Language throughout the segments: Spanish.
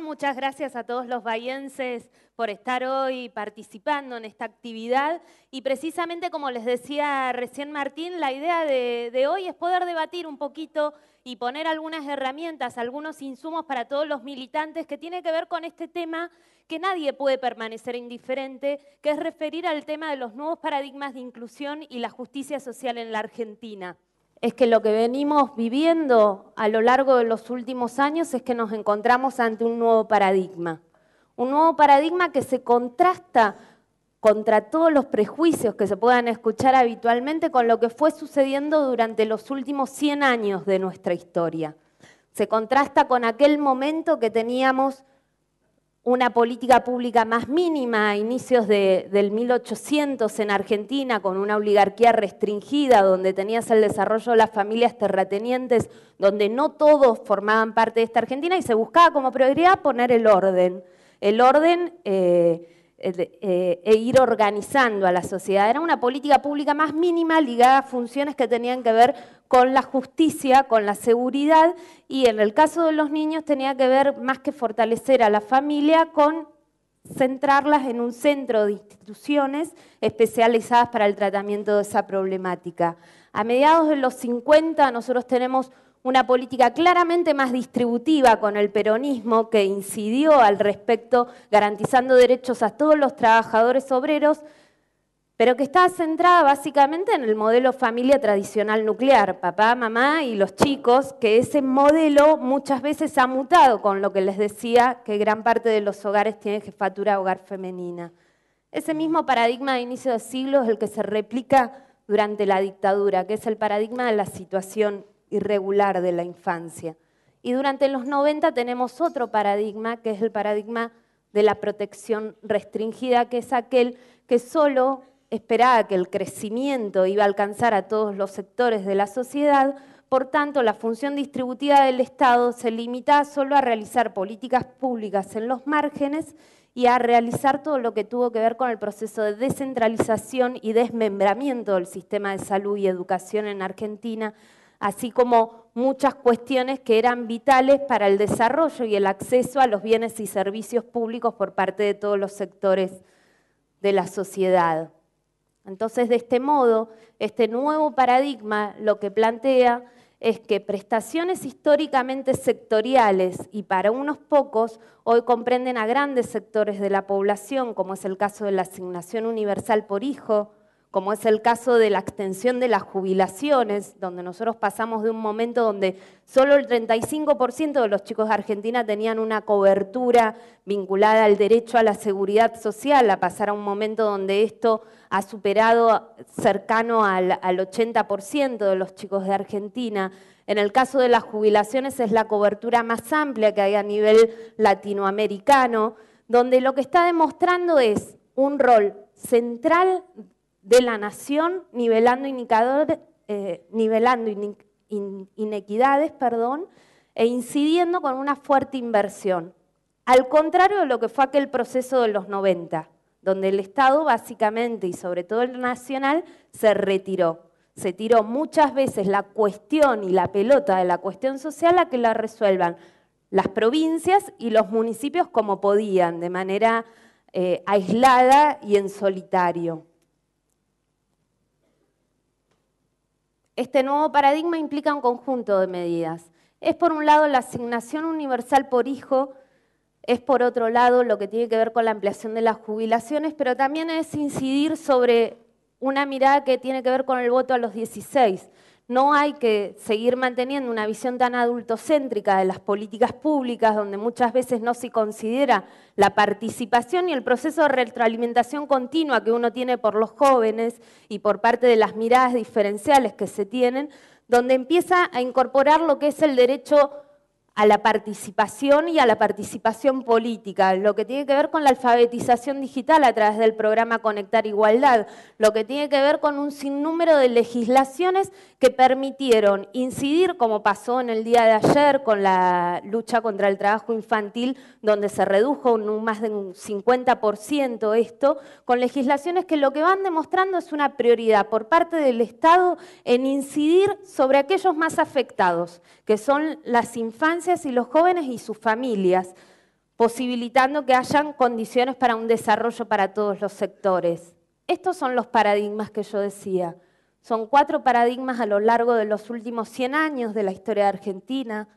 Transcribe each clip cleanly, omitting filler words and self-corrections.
muchas gracias a todos los bahienses por estar hoy participando en esta actividad. Y precisamente como les decía recién Martín, la idea de hoy es poder debatir un poquito y poner algunas herramientas, algunos insumos para todos los militantes que tiene que ver con este tema que nadie puede permanecer indiferente, que es referir al tema de los nuevos paradigmas de inclusión y la justicia social en la Argentina. Es que lo que venimos viviendo a lo largo de los últimos años es que nos encontramos ante un nuevo paradigma que se contrasta contra todos los prejuicios que se puedan escuchar habitualmente con lo que fue sucediendo durante los últimos 100 años de nuestra historia. Se contrasta con aquel momento que teníamos una política pública más mínima a inicios del 1800 en Argentina, con una oligarquía restringida, donde tenías el desarrollo de las familias terratenientes, donde no todos formaban parte de esta Argentina, y se buscaba como prioridad poner el orden e ir organizando a la sociedad. Era una política pública más mínima ligada a funciones que tenían que ver con la justicia, con la seguridad, y en el caso de los niños tenía que ver más que fortalecer a la familia con centrarlas en un centro de instituciones especializadas para el tratamiento de esa problemática. A mediados de los 50 nosotros tenemos una política claramente más distributiva con el peronismo que incidió al respecto, garantizando derechos a todos los trabajadores obreros, pero que estaba centrada básicamente en el modelo familia tradicional nuclear, papá, mamá y los chicos, que ese modelo muchas veces ha mutado con lo que les decía, que gran parte de los hogares tienen jefatura de hogar femenina. Ese mismo paradigma de inicio de siglo es el que se replica durante la dictadura, que es el paradigma de la situación irregular de la infancia. Y durante los 90 tenemos otro paradigma, que es el paradigma de la protección restringida, que es aquel que solo esperaba que el crecimiento iba a alcanzar a todos los sectores de la sociedad. Por tanto, la función distributiva del Estado se limitaba solo a realizar políticas públicas en los márgenes y a realizar todo lo que tuvo que ver con el proceso de descentralización y desmembramiento del sistema de salud y educación en Argentina, así como muchas cuestiones que eran vitales para el desarrollo y el acceso a los bienes y servicios públicos por parte de todos los sectores de la sociedad. Entonces, de este modo, este nuevo paradigma lo que plantea es que prestaciones históricamente sectoriales y para unos pocos hoy comprenden a grandes sectores de la población, como es el caso de la asignación universal por hijo, como es el caso de la extensión de las jubilaciones, donde nosotros pasamos de un momento donde solo el 35% de los chicos de Argentina tenían una cobertura vinculada al derecho a la seguridad social, a pasar a un momento donde esto ha superado cercano al 80% de los chicos de Argentina. En el caso de las jubilaciones es la cobertura más amplia que hay a nivel latinoamericano, donde lo que está demostrando es un rol central de la nación, nivelando inequidades, e incidiendo con una fuerte inversión. Al contrario de lo que fue aquel proceso de los 90, donde el Estado básicamente, y sobre todo el nacional, se retiró. Se tiró muchas veces la cuestión y la pelota de la cuestión social a que la resuelvan las provincias y los municipios como podían, de manera aislada y en solitario. Este nuevo paradigma implica un conjunto de medidas. Es por un lado la asignación universal por hijo, es por otro lado lo que tiene que ver con la ampliación de las jubilaciones, pero también es incidir sobre una mirada que tiene que ver con el voto a los 16. No hay que seguir manteniendo una visión tan adultocéntrica de las políticas públicas, donde muchas veces no se considera la participación y el proceso de retroalimentación continua que uno tiene por los jóvenes y por parte de las miradas diferenciales que se tienen, donde empieza a incorporar lo que es el derecho a la participación y a la participación política, lo que tiene que ver con la alfabetización digital a través del programa Conectar Igualdad, lo que tiene que ver con un sinnúmero de legislaciones que permitieron incidir, como pasó en el día de ayer con la lucha contra el trabajo infantil, donde se redujo más de un 50% esto, con legislaciones que lo que van demostrando es una prioridad por parte del Estado en incidir sobre aquellos más afectados, que son las infancias y los jóvenes y sus familias, posibilitando que hayan condiciones para un desarrollo para todos los sectores. Estos son los paradigmas que yo decía. Son 4 paradigmas a lo largo de los últimos 100 años de la historia de Argentina.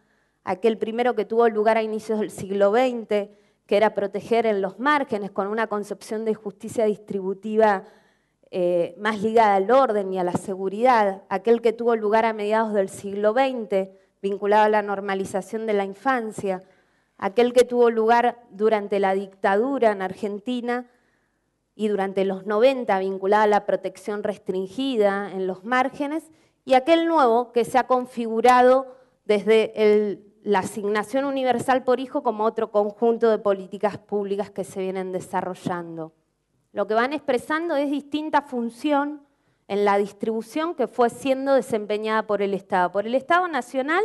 Aquel primero que tuvo lugar a inicios del siglo XX, que era proteger en los márgenes con una concepción de justicia distributiva más ligada al orden y a la seguridad. Aquel que tuvo lugar a mediados del siglo XX, vinculado a la normalización de la infancia. Aquel que tuvo lugar durante la dictadura en Argentina y durante los 90, vinculado a la protección restringida en los márgenes, y aquel nuevo que se ha configurado desde la asignación universal por hijo como otro conjunto de políticas públicas que se vienen desarrollando. Lo que van expresando es distinta función en la distribución que fue siendo desempeñada por el Estado nacional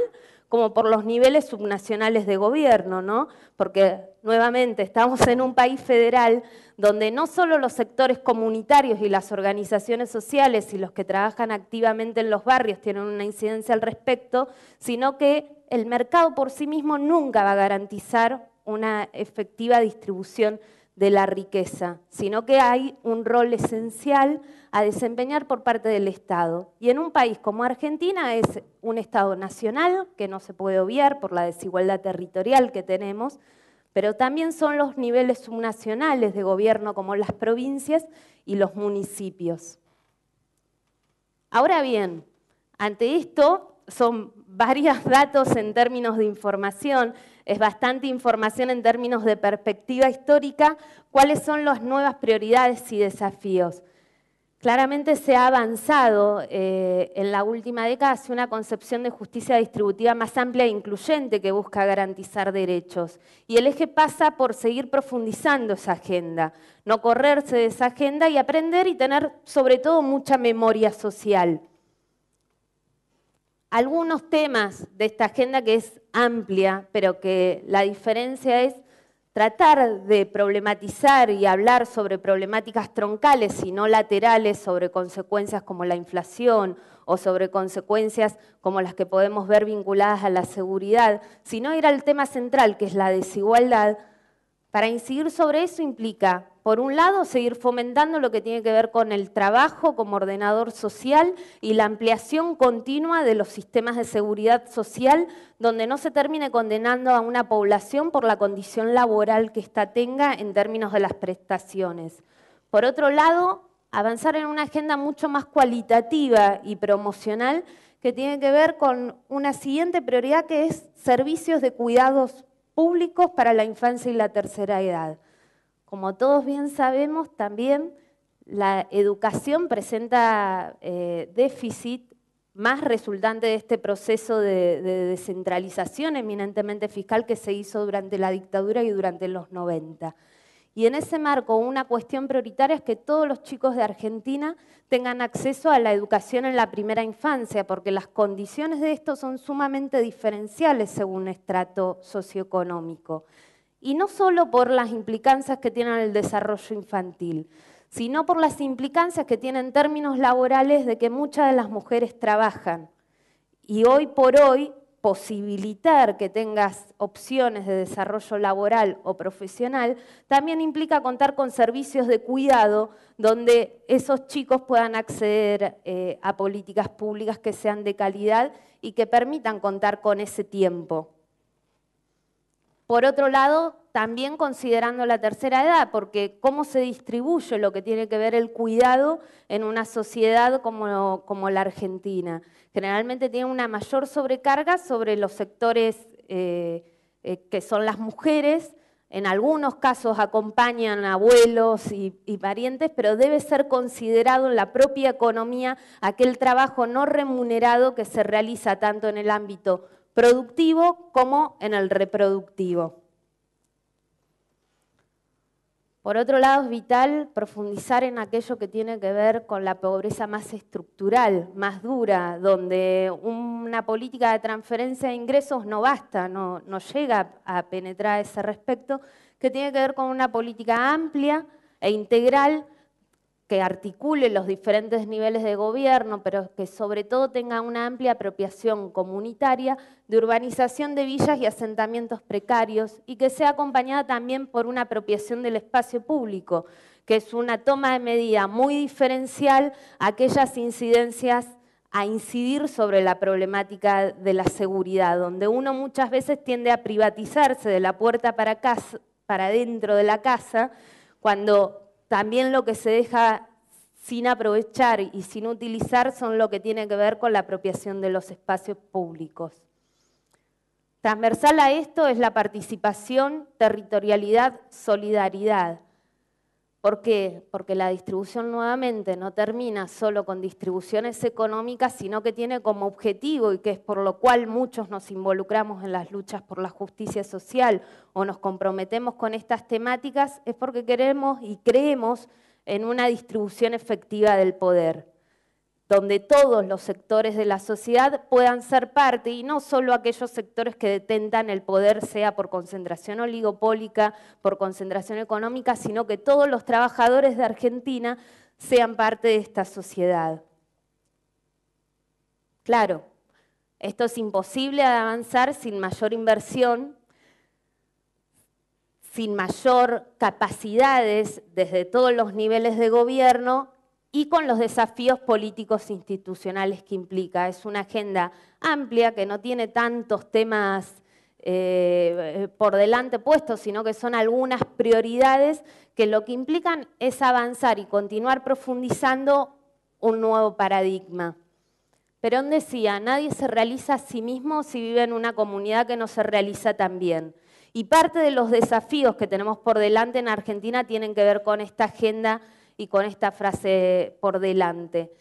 como por los niveles subnacionales de gobierno, ¿no? Porque nuevamente estamos en un país federal donde no solo los sectores comunitarios y las organizaciones sociales y los que trabajan activamente en los barrios tienen una incidencia al respecto, sino que el mercado por sí mismo nunca va a garantizar una efectiva distribución de la riqueza, sino que hay un rol esencial a desempeñar por parte del Estado. Y en un país como Argentina es un Estado nacional, que no se puede obviar por la desigualdad territorial que tenemos, pero también son los niveles subnacionales de gobierno como las provincias y los municipios. Ahora bien, ante esto son varios datos en términos de información, es bastante información en términos de perspectiva histórica, cuáles son las nuevas prioridades y desafíos. Claramente se ha avanzado en la última década hacia una concepción de justicia distributiva más amplia e incluyente que busca garantizar derechos. Y el eje pasa por seguir profundizando esa agenda, no correrse de esa agenda y aprender y tener sobre todo mucha memoria social. Algunos temas de esta agenda que es amplia, pero que la diferencia es tratar de problematizar y hablar sobre problemáticas troncales y no laterales, sobre consecuencias como la inflación o sobre consecuencias como las que podemos ver vinculadas a la seguridad, sino ir al tema central, que es la desigualdad. Para incidir sobre eso implica, por un lado, seguir fomentando lo que tiene que ver con el trabajo como ordenador social y la ampliación continua de los sistemas de seguridad social, donde no se termine condenando a una población por la condición laboral que ésta tenga en términos de las prestaciones. Por otro lado, avanzar en una agenda mucho más cualitativa y promocional que tiene que ver con una siguiente prioridad que es servicios de cuidados públicos para la infancia y la tercera edad. Como todos bien sabemos, también la educación presenta déficit más resultante de este proceso de descentralización eminentemente fiscal que se hizo durante la dictadura y durante los 90. Y en ese marco, una cuestión prioritaria es que todos los chicos de Argentina tengan acceso a la educación en la primera infancia, porque las condiciones de esto son sumamente diferenciales según estrato socioeconómico. Y no solo por las implicancias que tiene el desarrollo infantil, sino por las implicancias que tiene en términos laborales de que muchas de las mujeres trabajan. Y hoy por hoy, posibilitar que tengas opciones de desarrollo laboral o profesional también implica contar con servicios de cuidado donde esos chicos puedan acceder a políticas públicas que sean de calidad y que permitan contar con ese tiempo. Por otro lado, también considerando la tercera edad, porque cómo se distribuye lo que tiene que ver el cuidado en una sociedad como la Argentina. Generalmente tiene una mayor sobrecarga sobre los sectores que son las mujeres, en algunos casos acompañan abuelos y parientes, pero debe ser considerado en la propia economía aquel trabajo no remunerado que se realiza tanto en el ámbito productivo como en el reproductivo. Por otro lado, es vital profundizar en aquello que tiene que ver con la pobreza más estructural, más dura, donde una política de transferencia de ingresos no basta, no llega a penetrar a ese respecto, que tiene que ver con una política amplia e integral que articule los diferentes niveles de gobierno, pero que sobre todo tenga una amplia apropiación comunitaria de urbanización de villas y asentamientos precarios y que sea acompañada también por una apropiación del espacio público, que es una toma de medida muy diferencial a aquellas incidencias a incidir sobre la problemática de la seguridad, donde uno muchas veces tiende a privatizarse de la puerta para dentro de la casa, cuando también lo que se deja sin aprovechar y sin utilizar son lo que tiene que ver con la apropiación de los espacios públicos. Transversal a esto es la participación, territorialidad, solidaridad. ¿Por qué? Porque la distribución nuevamente no termina solo con distribuciones económicas, sino que tiene como objetivo, y que es por lo cual muchos nos involucramos en las luchas por la justicia social o nos comprometemos con estas temáticas, es porque queremos y creemos en una distribución efectiva del poder, donde todos los sectores de la sociedad puedan ser parte, y no solo aquellos sectores que detentan el poder, sea por concentración oligopólica, por concentración económica, sino que todos los trabajadores de Argentina sean parte de esta sociedad. Claro, esto es imposible de avanzar sin mayor inversión, sin mayor capacidades desde todos los niveles de gobierno, y con los desafíos políticos institucionales que implica. Es una agenda amplia que no tiene tantos temas por delante puestos, sino que son algunas prioridades que lo que implican es avanzar y continuar profundizando un nuevo paradigma. Perón decía, nadie se realiza a sí mismo si vive en una comunidad que no se realiza tan bien. Y parte de los desafíos que tenemos por delante en Argentina tienen que ver con esta agenda y con esta frase por delante.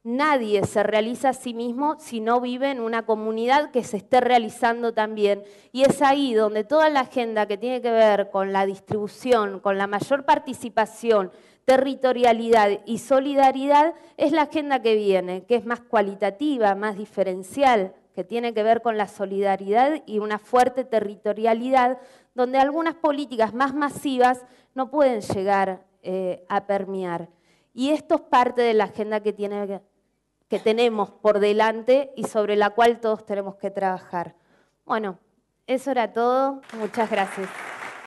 Nadie se realiza a sí mismo si no vive en una comunidad que se esté realizando también. Y es ahí donde toda la agenda que tiene que ver con la distribución, con la mayor participación, territorialidad y solidaridad, es la agenda que viene, que es más cualitativa, más diferencial, que tiene que ver con la solidaridad y una fuerte territorialidad, donde algunas políticas más masivas no pueden llegar a permear. Y esto es parte de la agenda que tenemos por delante y sobre la cual todos tenemos que trabajar. Bueno, eso era todo. Muchas gracias.